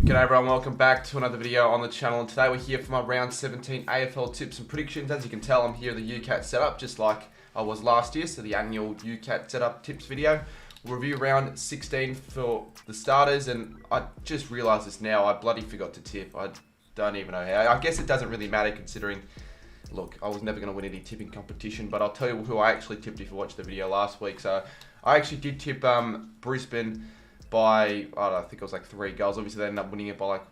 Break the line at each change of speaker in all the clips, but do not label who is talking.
G'day everyone, welcome back to another video on the channel, and today we're here for my round 17 AFL tips and predictions. As you can tell, I'm here in the UCAT setup just like I was last year, so the annual UCAT setup tips video. We'll review round 16 for the starters, and I just realised this now, I bloody forgot to tip. I don't even know how. I guess it doesn't really matter considering, look, I was never going to win any tipping competition, but I'll tell you who I actually tipped if you watched the video last week. So I actually did tip Brisbane by, I don't know, I think it was like 3 goals. Obviously, they ended up winning it by like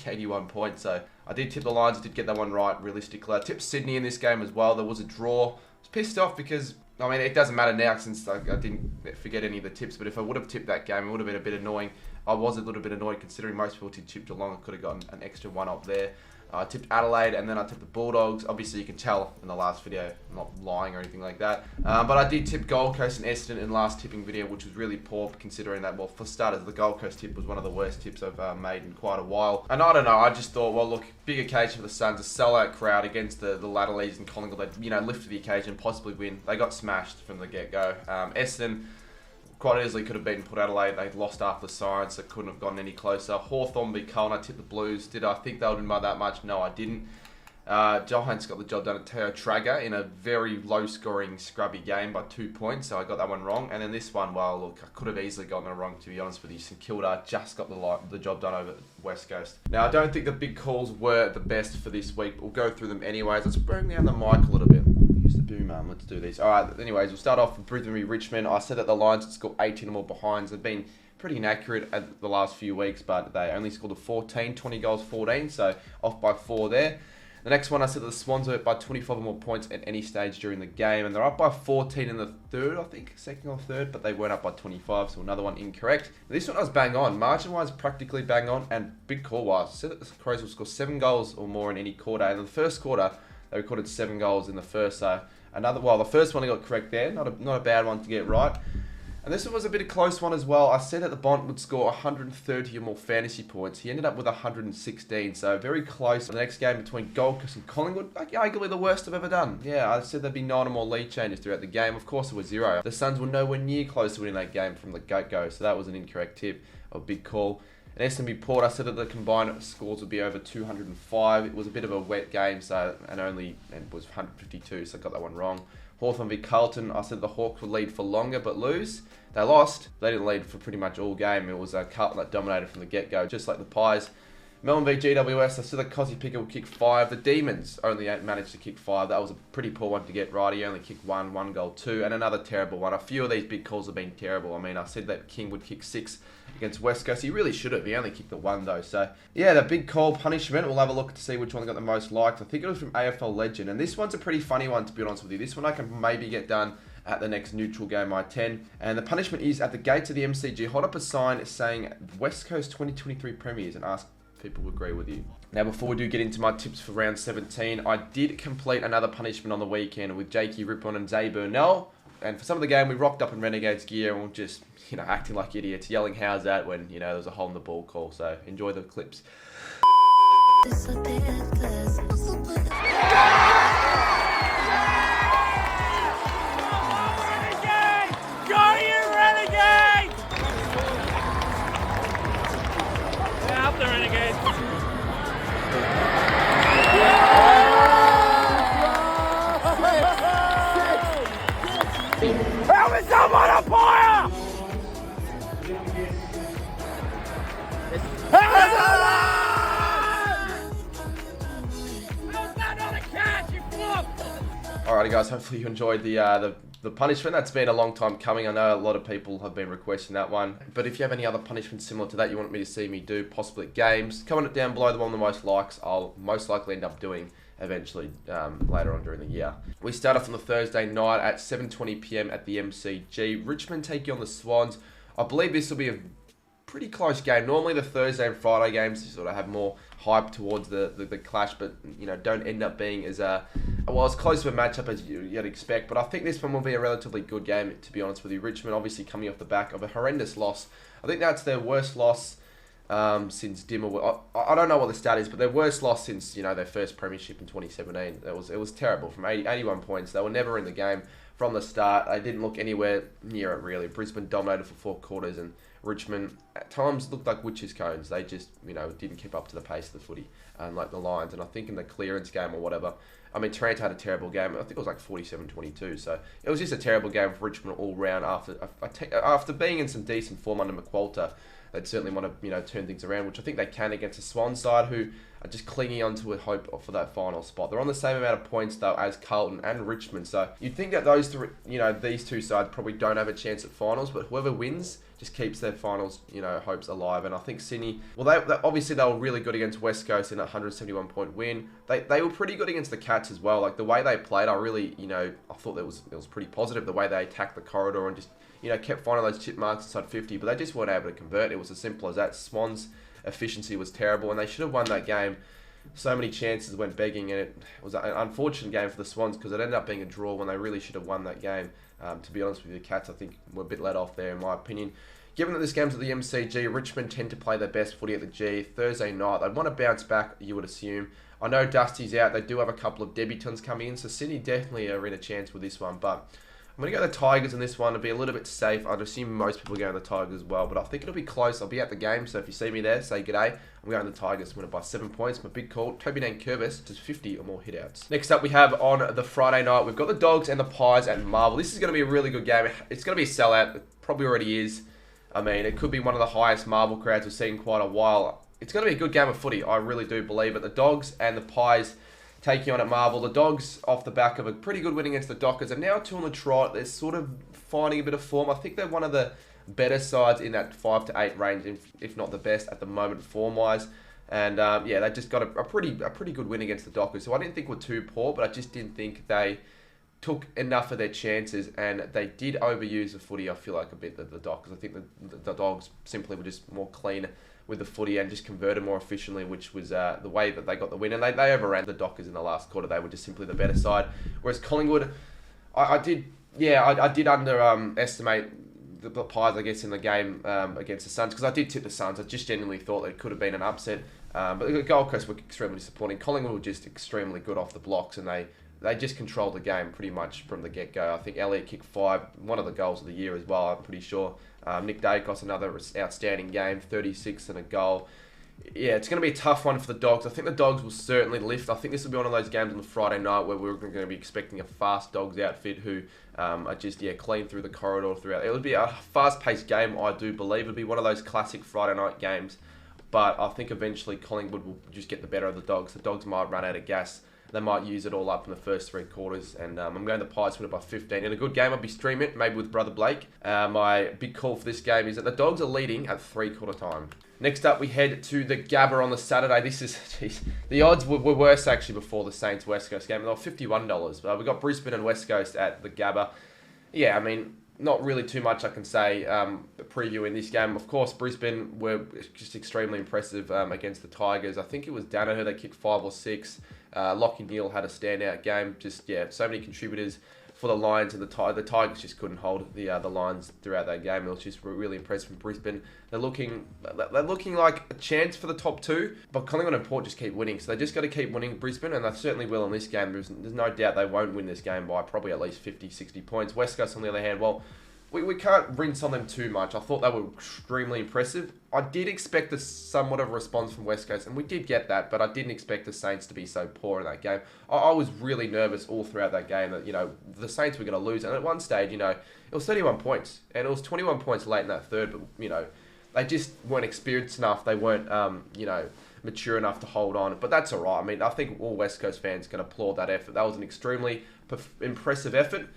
81 points. So I did tip the Lions. I did get that one right, realistically. I tipped Sydney in this game as well. There was a draw. I was pissed off because, I mean, it doesn't matter now since I didn't forget any of the tips. But if I would have tipped that game, it would have been a bit annoying. I was a little bit annoyed considering most people did tip Geelong. I could have gotten an extra one up there. I tipped Adelaide, and then I tipped the Bulldogs. Obviously, you can tell in the last video, I'm not lying or anything like that. But I did tip Gold Coast and Essendon in the last tipping video, which was really poor considering that, well, for starters, the Gold Coast tip was one of the worst tips I've made in quite a while. And I don't know, I just thought, well, look, big occasion for the Suns, a sellout crowd against the Adelaide and Collingwood. They, lifted the occasion, possibly win. They got smashed from the get-go. Essendon quite easily could have beaten Port Adelaide. They lost after the Sirens, so couldn't have gotten any closer. Hawthorn beat Carlton. I tipped the Blues. Did I think they would win by that much? No, I didn't. Johan's got the job done at Teo Trager in a very low-scoring, scrubby game by 2 points, so I got that one wrong. And then this one, well, look, I could have easily gotten it wrong, to be honest with you. St Kilda just got the job done over West Coast. Now, I don't think the big calls were the best for this week, but we'll go through them anyways. Let's bring down the mic a little bit. Use the boom arm. Let's do this. All right, anyways, we'll start off with Brisbane v Richmond. I said that the Lions would score 18 or more behinds. They've been pretty inaccurate at the last few weeks, but they only scored a 14, 20 goals, 14, so off by 4 there. The next one, I said that the Swans were up by 25 or more points at any stage during the game, and they're up by 14 in the third, I think, second or third, but they weren't up by 25, so another one incorrect. This one I was bang on, margin-wise practically bang on, and big call-wise. I said that the Crows will score 7 goals or more in any quarter, and in the first quarter, they recorded 7 goals in the first, so the first one I got correct there, not a bad one to get right. And this one was a bit of a close one as well. I said that the Bont would score 130 or more fantasy points. He ended up with 116, so very close. The next game between Gold Coast and Collingwood, arguably the worst I've ever done. Yeah, I said there'd be 9 or more lead changes throughout the game. Of course, it was 0. The Suns were nowhere near close to winning that game from the get-go, so that was an incorrect tip, a big call. And Essendon v Port, I said that the combined scores would be over 205. It was a bit of a wet game, so and it was 152, so I got that one wrong. Hawthorn v Carlton, I said the Hawks would lead for longer but lose. They lost. They didn't lead for pretty much all game. It was Carlton that dominated from the get-go, just like the Pies. Melbourne v GWS, I said that Cozzy Picker would kick 5. The Demons only managed to kick 5. That was a pretty poor one to get right. He only kicked 1 goal 2, and another terrible one. A few of these big calls have been terrible. I mean, I said that King would kick 6 against West Coast. He really should have. He only kicked the 1 though. So, yeah, the big call punishment. We'll have a look to see which one got the most liked. I think it was from AFL Legend, and this one's a pretty funny one, to be honest with you. This one I can maybe get done at the next neutral game I-10. And the punishment is at the gates of the MCG, hold up a sign saying West Coast 2023 Premiers and ask people who agree with you. Now, before we do get into my tips for round 17, I did complete another punishment on the weekend with Jakey Rippon and Xavier. And for some of the game, we rocked up in Renegades gear and we're just, acting like idiots, yelling how's that when, there was a hole in the ball call. So enjoy the clips.
The Renegades. Help me, someone on fire!
Alrighty guys, hopefully you enjoyed the punishment. That's been a long time coming. I know a lot of people have been requesting that one. But if you have any other punishments similar to that you want me to see me do, possibly at games, comment it down below. The one with the most likes, I'll most likely end up doing eventually later on during the year. We start off on the Thursday night at 7:20 PM at the MCG. Richmond taking on the Swans. I believe this will be a pretty close game. Normally the Thursday and Friday games sort of have more hype towards the clash, but don't end up being as close of a matchup as you'd expect. But I think this one will be a relatively good game, to be honest with you. Richmond obviously coming off the back of a horrendous loss. I think that's their worst loss since Dimmer. I don't know what the stat is, but their worst loss since their first premiership in 2017. It was terrible. From 81 points, they were never in the game from the start. They didn't look anywhere near it, really. Brisbane dominated for 4 quarters, and Richmond at times looked like witches' cones. They just, didn't keep up to the pace of the footy, like the Lions. And I think in the clearance game or whatever, I mean, Taranto had a terrible game. I think it was like 47-22. So it was just a terrible game for Richmond all round. After being in some decent form under McQualter, they'd certainly want to, turn things around, which I think they can against the Swan side, who are just clinging on to a hope for that final spot. They're on the same amount of points, though, as Carlton and Richmond. So you'd think that those three, these two sides probably don't have a chance at finals, but whoever wins just keeps their finals, hopes alive. And I think Sydney, well, obviously they were really good against West Coast in a 171-point win. They were pretty good against the Cats as well. Like the way they played, I really, I thought it was pretty positive, the way they attacked the corridor and just, kept finding those chip marks inside 50, but they just weren't able to convert. It was as simple as that. Swans' efficiency was terrible, and they should have won that game. So many chances went begging, and it was an unfortunate game for the Swans because it ended up being a draw when they really should have won that game. To be honest with you, the Cats, I think, were a bit let off there, in my opinion. Given that this game's at the MCG, Richmond tend to play their best footy at the G. Thursday night, they'd want to bounce back, you would assume. I know Dusty's out. They do have a couple of debutants coming in, so Sydney definitely are in a chance with this one, but I'm going to go the Tigers in this one to be a little bit safe. I'd assume most people are going the Tigers as well, but I think it'll be close. I'll be at the game, so if you see me there, say g'day. I'm going the Tigers to win it by 7 points. My big call, Toby Nankervis, does 50 or more hitouts. Next up, we have on the Friday night, we've got the Dogs and the Pies at Marvel. This is going to be a really good game. It's going to be a sellout. It probably already is. I mean, it could be one of the highest Marvel crowds we've seen in quite a while. It's going to be a good game of footy. I really do believe it. The Dogs and the Pies taking on at Marvel. The Dogs, off the back of a pretty good win against the Dockers, are now 2 on the trot. They're sort of finding a bit of form. I think they're one of the better sides in that 5 to 8 range, if not the best at the moment form-wise. And they just got a pretty good win against the Dockers. So I didn't think were too poor, but I just didn't think they took enough of their chances, and they did overuse the footy, I feel like, a bit, the Dockers. I think the Dogs simply were just more clean with the footy and just converted more efficiently, which was the way that they got the win. And they overran the Dockers in the last quarter. They were just simply the better side. Whereas Collingwood, I did underestimate the Pies, I guess, in the game against the Suns, because I did tip the Suns. I just genuinely thought it could have been an upset. But the Gold Coast were extremely disappointing. Collingwood were just extremely good off the blocks, and they just controlled the game pretty much from the get-go. I think Elliott kicked 5, one of the goals of the year as well, I'm pretty sure. Nick Dacos, another outstanding game, 36 and a goal. Yeah, it's going to be a tough one for the Dogs. I think the Dogs will certainly lift. I think this will be one of those games on the Friday night where we're going to be expecting a fast Dogs outfit who are just, clean through the corridor throughout. It'll be a fast-paced game, I do believe. It'll be one of those classic Friday night games. But I think eventually Collingwood will just get the better of the Dogs. The Dogs might run out of gas. They might use it all up in the first 3 quarters. And I'm going the Pies win it by 15. In a good game, I'll be streaming it, maybe with Brother Blake. My big call for this game is that the Dogs are leading at 3-quarter time. Next up, we head to the Gabba on the Saturday. This is, the odds were worse actually before the Saints West Coast game. They were $51. We got Brisbane and West Coast at the Gabba. Yeah, I mean, not really too much I can say previewing this game. Of course, Brisbane were just extremely impressive against the Tigers. I think it was Danaher that kicked 5 or 6. Lockie Neal had a standout game. Just, so many contributors for the Lions, and the Tigers just couldn't hold the Lions throughout that game. It was just really impressive from Brisbane. They're looking like a chance for the top 2, but Collingwood and Port just keep winning. So they just got to keep winning Brisbane, and they certainly will in this game. There's no doubt they won't win this game by probably at least 50, 60 points. West Coast, on the other hand, well, we can't rinse on them too much. I thought they were extremely impressive. I did expect somewhat of a response from West Coast, and we did get that, but I didn't expect the Saints to be so poor in that game. I was really nervous all throughout that game that, the Saints were going to lose. And at one stage, it was 31 points, and it was 21 points late in that third, but, they just weren't experienced enough. They weren't, mature enough to hold on. But that's all right. I mean, I think all West Coast fans can applaud that effort. That was an extremely impressive effort.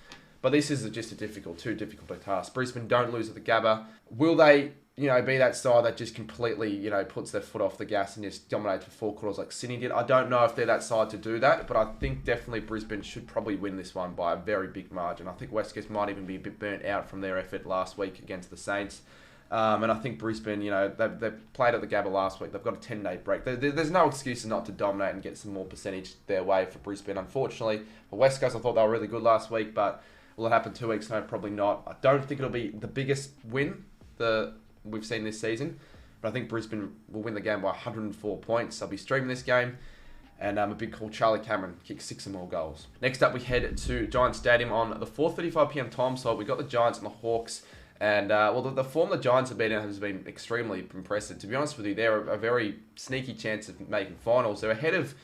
But this is just too difficult a task. Brisbane don't lose at the Gabba. Will they, be that side that just completely, puts their foot off the gas and just dominates for 4 quarters like Sydney did? I don't know if they're that side to do that, but I think definitely Brisbane should probably win this one by a very big margin. I think West Coast might even be a bit burnt out from their effort last week against the Saints. And I think Brisbane, they've played at the Gabba last week. They've got a 10-day break. There's no excuses not to dominate and get some more percentage their way for Brisbane. Unfortunately, for West Coast, I thought they were really good last week, but will it happen 2 weeks? No, probably not. I don't think it'll be the biggest win we've seen this season, but I think Brisbane will win the game by 104 points. I'll be streaming this game. And a big call, Charlie Cameron kicked 6 or more goals. Next up, we head to Giants Stadium on the 4:35 p.m. time slot. We got the Giants and the Hawks. And, the form the Giants have been in has been extremely impressive. To be honest with you, they're a very sneaky chance of making finals. They're ahead of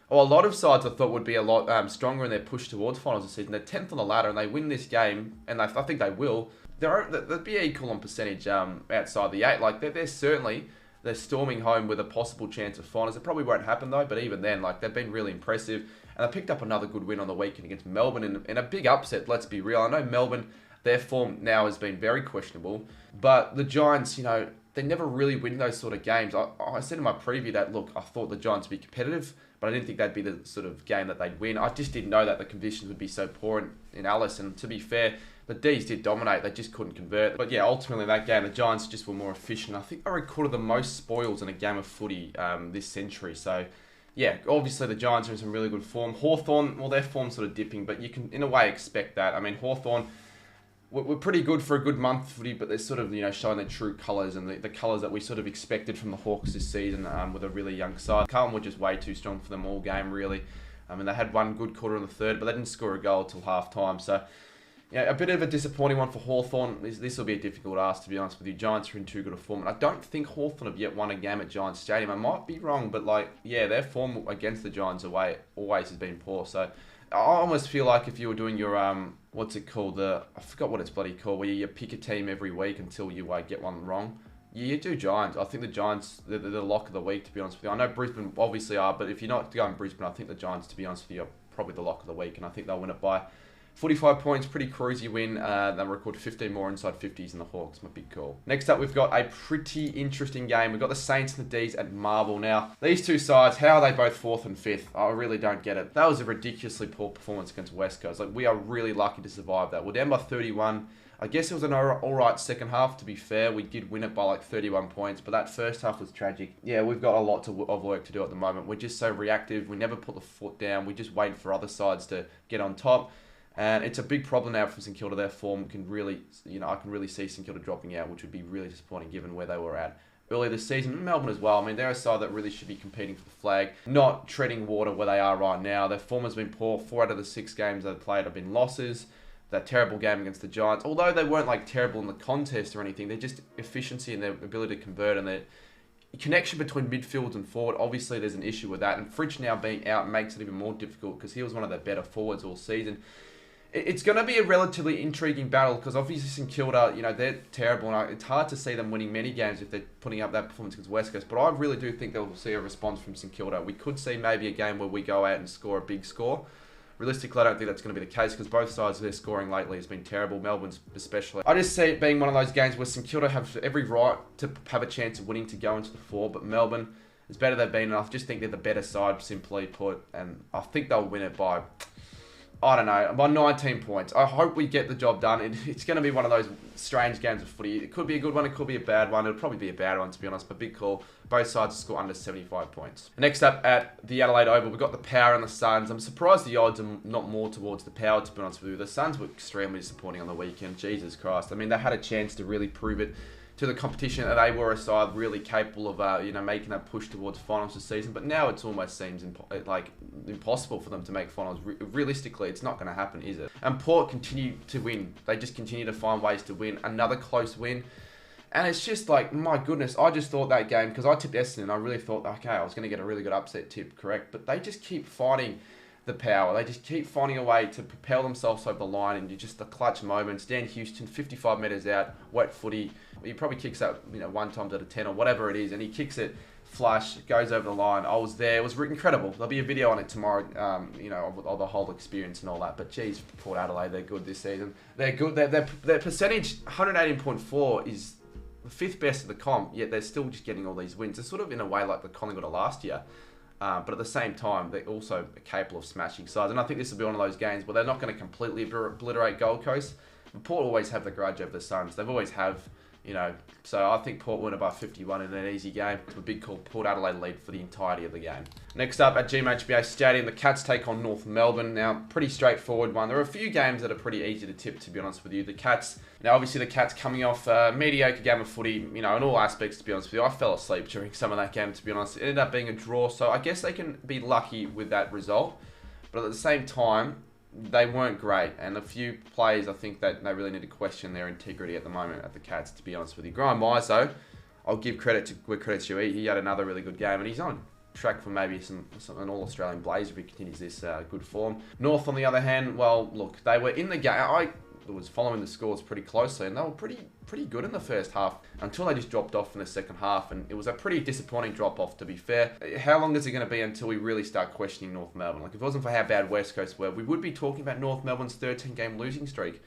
a lot of sides I thought would be a lot stronger in their push towards finals this season. They're 10th on the ladder, and they win this game, and I think they will. They'll be equal on percentage outside the 8. Like, they're storming home with a possible chance of finals. It probably won't happen, though, but even then, like, they've been really impressive. And they picked up another good win on the weekend against Melbourne in a big upset, let's be real. I know Melbourne, their form now has been very questionable, but the Giants, they never really win those sort of games. I said in my preview that, look, I thought the Giants would be competitive, but I didn't think that'd be the sort of game that they'd win. I just didn't know that the conditions would be so poor in Alice, and to be fair, the D's did dominate. They just couldn't convert. But yeah, ultimately in that game, the Giants just were more efficient. I think they recorded the most spoils in a game of footy this century. So yeah, obviously the Giants are in some really good form. Hawthorn, well, their form's sort of dipping, but you can in a way expect that. I mean, Hawthorn, we're pretty good for a good month of footy, but they're sort of, showing their true colours and the colours that we sort of expected from the Hawks this season with a really young side. Carlton were just way too strong for them all game, really. I mean, they had one good quarter in the third, but they didn't score a goal until half-time. So, yeah, a bit of a disappointing one for Hawthorn. This will be a difficult ask, to be honest with you. Giants are in too good a form. And I don't think Hawthorn have yet won a game at Giants Stadium. I might be wrong, but, their form against the Giants away always has been poor. So, I almost feel like if you were doing your, what's it called? I forgot what it's bloody called, where you pick a team every week until you get one wrong. You do Giants. I think the Giants, they're the lock of the week, to be honest with you. I know Brisbane obviously are, but if you're not going Brisbane, I think the Giants, to be honest with you, are probably the lock of the week, and I think they'll win it by 45 points, pretty cruisy win. They'll record 15 more inside 50s than the Hawks. My big call. Next up, we've got a pretty interesting game. We've got the Saints and the D's at Marvel. Now, these two sides, how are they both 4th and 5th? I really don't get it. That was a ridiculously poor performance against West Coast. We are really lucky to survive that. We're down by 31. I guess it was an alright second half, to be fair. We did win it by 31 points, but that first half was tragic. Yeah, we've got a lot of work to do at the moment. We're just so reactive. We never put the foot down. We just wait for other sides to get on top. And it's a big problem now from St Kilda. Their form can really, I can really see St Kilda dropping out, which would be really disappointing given where they were at earlier this season. Melbourne as well. I mean, they're a side that really should be competing for the flag, not treading water where they are right now. Their form has been poor. 4 out of the 6 games they've played have been losses. That terrible game against the Giants, although they weren't terrible in the contest or anything, they're just efficiency and their ability to convert and their connection between midfield and forward. Obviously, there's an issue with that, and Fritsch now being out makes it even more difficult because he was one of their better forwards all season. It's going to be a relatively intriguing battle because obviously St Kilda, they're terrible, and it's hard to see them winning many games if they're putting up that performance against West Coast. But I really do think they'll see a response from St Kilda. We could see maybe a game where we go out and score a big score. Realistically, I don't think that's going to be the case because both sides of their scoring lately has been terrible. Melbourne's especially. I just see it being one of those games where St Kilda have every right to have a chance of winning to go into the 4, but Melbourne, as better they've been, and I just think they're the better side, simply put, and I think they'll win it by, I don't know, by 19 points. I hope we get the job done. It's going to be one of those strange games of footy. It could be a good one, it could be a bad one. It'll probably be a bad one, to be honest, but big call. Both sides score under 75 points. Next up at the Adelaide Oval, we've got the Power and the Suns. I'm surprised the odds are not more towards the Power, to be honest with you. The Suns were extremely disappointing on the weekend. Jesus Christ. I mean, they had a chance to really prove it to the competition that they were a side really capable of, making that push towards finals this season. But now it almost seems impossible for them to make finals. Realistically, it's not going to happen, is it? And Port continue to win. They just continue to find ways to win. Another close win. And it's just my goodness, I just thought that game, because I tipped Essendon, I really thought, okay, I was going to get a really good upset tip correct. But they just keep fighting the Power. They just keep finding a way to propel themselves over the line, and just the clutch moments. Dan Houston, 55 metres out, wet footy. He probably kicks that 1 times out of 10 or whatever it is, and he kicks it flush, goes over the line. I was there. It was incredible. There'll be a video on it tomorrow, of the whole experience and all that. But geez, Port Adelaide, they're good this season. They're good. Their percentage, 118.4, is the 5th best of the comp, yet they're still just getting all these wins. It's sort of in a way like the Collingwood of last year. But at the same time, they're also capable of smashing sides. And I think this will be one of those games where they're not going to completely obliterate Gold Coast. But Port always have the grudge over the Suns. They've always have. So I think Port win by 51 in an easy game. A big call. Port Adelaide lead for the entirety of the game. Next up at Maggies Stadium, the Cats take on North Melbourne. Now, pretty straightforward one. There are a few games that are pretty easy to tip, to be honest with you. The Cats, obviously the Cats coming off a mediocre game of footy, in all aspects, to be honest with you. I fell asleep during some of that game, to be honest. It ended up being a draw, so I guess they can be lucky with that result. But at the same time, they weren't great, and a few players, I think that they really need to question their integrity at the moment at the Cats, to be honest with you. Graham Myers, though, I'll give credit to where credit's due. He had another really good game, and he's on track for maybe an All-Australian blaze if he continues this good form. North, on the other hand, well, look, they were in the game. I was following the scores pretty closely, and they were pretty good in the first half until they just dropped off in the second half, and it was a pretty disappointing drop-off, to be fair. How long is it going to be until we really start questioning North Melbourne? Like, if it wasn't for how bad West Coast were, we would be talking about North Melbourne's 13-game losing streak.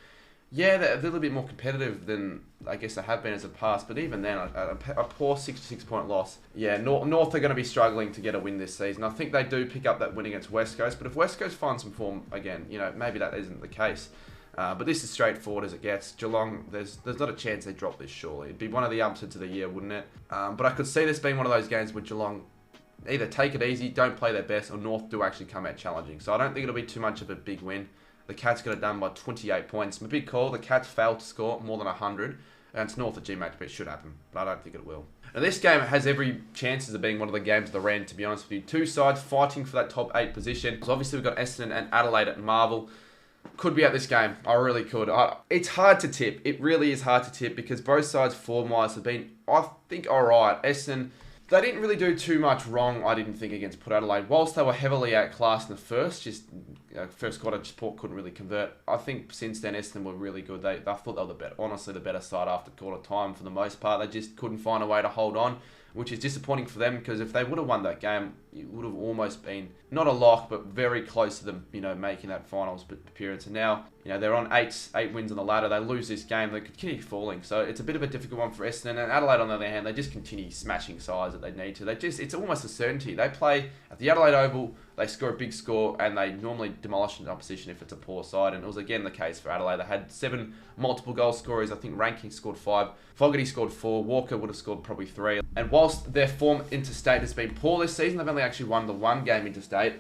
Yeah, they're a little bit more competitive than I guess they have been as a past, but even then, a poor 66-point loss. Yeah, North are going to be struggling to get a win this season. I think they do pick up that win against West Coast, but if West Coast finds some form again, maybe that isn't the case. But this is straightforward as it gets. Geelong, there's not a chance they drop this, surely. It'd be one of the upsets of the year, wouldn't it? But I could see this being one of those games where Geelong either take it easy, don't play their best, or North do actually come out challenging. So I don't think it'll be too much of a big win. The Cats got it done by 28 points. My big call, the Cats failed to score more than 100. Against North at Maggies, but it should happen. But I don't think it will. Now this game has every chances of being one of the games of the round, to be honest with you. Two sides fighting for that top 8 position. So obviously we've got Essendon and Adelaide at Marvel. Could be at this game. I really could. It's hard to tip. It really is hard to tip because both sides form-wise have been, I think, alright. Essendon, they didn't really do too much wrong, I didn't think, against Port Adelaide. Whilst they were heavily outclassed in the first, first quarter, Port couldn't really convert. I think since then, Essendon were really good. I thought they were honestly the better side after quarter time for the most part. They just couldn't find a way to hold on, which is disappointing for them because if they would have won that game, it would have almost been, not a lock, but very close to them, making that finals appearance. And now, they're on eight wins on the ladder. They lose this game, they continue falling. So it's a bit of a difficult one for Essendon. And Adelaide, on the other hand, they just continue smashing sides that they need to. It's almost a certainty. They play at the Adelaide Oval, they score a big score, and they normally demolish an opposition if it's a poor side. And it was again the case for Adelaide. They had 7 multiple goal scorers. I think Ranking scored 5. Fogarty scored 4. Walker would have scored probably 3. And whilst their form interstate has been poor this season, they've only actually won the 1 game interstate.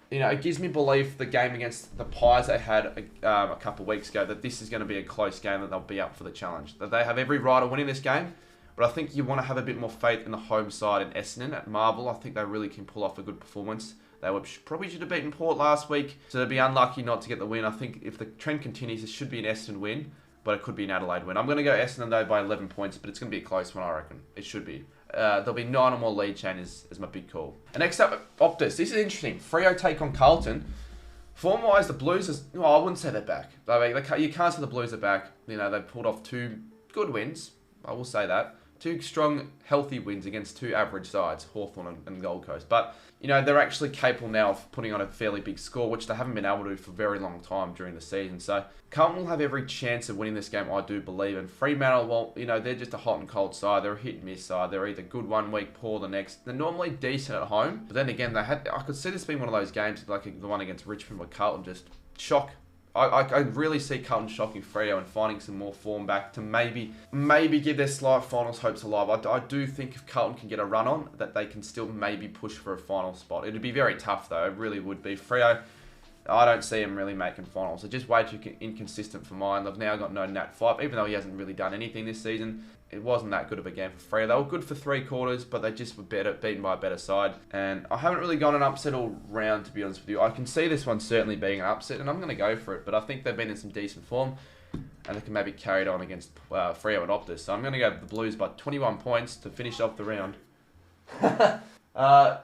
It gives me belief the game against the Pies they had a couple of weeks ago that this is going to be a close game, that they'll be up for the challenge. That they have every right of winning this game, but I think you want to have a bit more faith in the home side in Essendon at Marvel. I think they really can pull off a good performance. They probably should have beaten Port last week, so they'd be unlucky not to get the win. I think if the trend continues, it should be an Essendon win, but it could be an Adelaide win. I'm going to go Essendon, though, by 11 points, but it's going to be a close one, I reckon. It should be. There'll be 9 or more lead chain is my big call. And next up, Optus. This is interesting. Freo take on Carlton. Form-wise, the Blues I wouldn't say they're back. I mean, you can't say the Blues are back. They've pulled off 2 good wins. I will say that. 2 strong, healthy wins against 2 average sides, Hawthorn and Gold Coast. But, they're actually capable now of putting on a fairly big score, which they haven't been able to do for a very long time during the season. So, Carlton will have every chance of winning this game, I do believe. And Fremantle, well, they're just a hot and cold side. They're a hit and miss side. They're either good one week, poor the next. They're normally decent at home. But then again, I could see this being one of those games, like the one against Richmond, where Carlton just shock. I really see Carlton shocking Freo and finding some more form back to maybe give their slight finals hopes alive. I do think if Carlton can get a run on, that they can still maybe push for a final spot. It'd be very tough, though. It really would be. Freo, I don't see him really making finals. They're just way too inconsistent for mine. They've now got no Nat 5, even though he hasn't really done anything this season. It wasn't that good of a game for Freo. They were good for 3 quarters, but they just were beaten by a better side. And I haven't really gone an upset all round, to be honest with you. I can see this one certainly being an upset, and I'm going to go for it. But I think they've been in some decent form, and they can maybe carry it on against Freo and Optus. So I'm going to go with the Blues by 21 points to finish off the round.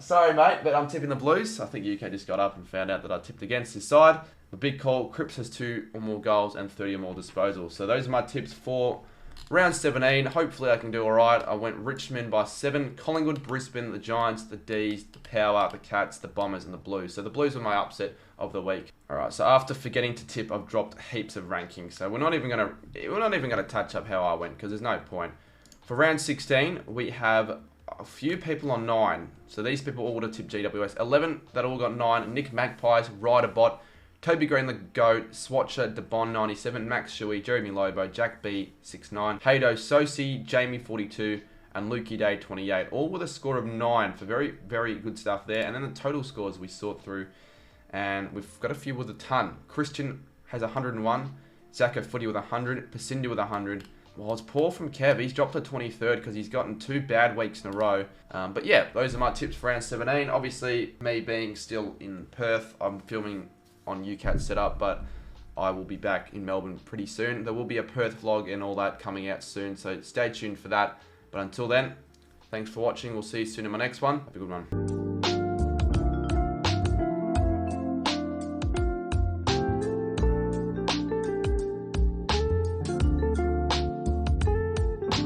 Sorry, mate, but I'm tipping the Blues. I think UK just got up and found out that I tipped against his side. The big call, Cripps has 2 or more goals and 30 or more disposals. So those are my tips for round 17. Hopefully I can do alright. I went Richmond by 7. Collingwood, Brisbane, the Giants, the D's, the Power, the Cats, the Bombers, and the Blues. So the Blues were my upset of the week. Alright, so after forgetting to tip, I've dropped heaps of rankings. So we're not even gonna touch up how I went, because there's no point. For round 16, we have a few people on 9. So these people all would have tipped GWS. 11 that all got 9. Nick Magpies, Ryder Bot, Toby Green the GOAT, Swatcher, DeBon 97, Max Shuey, Jeremy Lobo, Jack B 69, Haydo, Sosi, Jamie 42, and Lukey Day 28, all with a score of 9 for very, very good stuff there. And then the total scores we sort through, and we've got a few with a ton. Christian has 101, Zacko Footy with 100, Pacindy with 100. Well, it's poor from Kev. He's dropped to 23rd because he's gotten 2 bad weeks in a row. But yeah, those are my tips for round 17. Obviously, me being still in Perth, I'm filming on UCAT setup, but I will be back in Melbourne pretty soon. There will be a Perth vlog and all that coming out soon, so stay tuned for that. But until then, thanks for watching. We'll see you soon in my next one. Have a good one.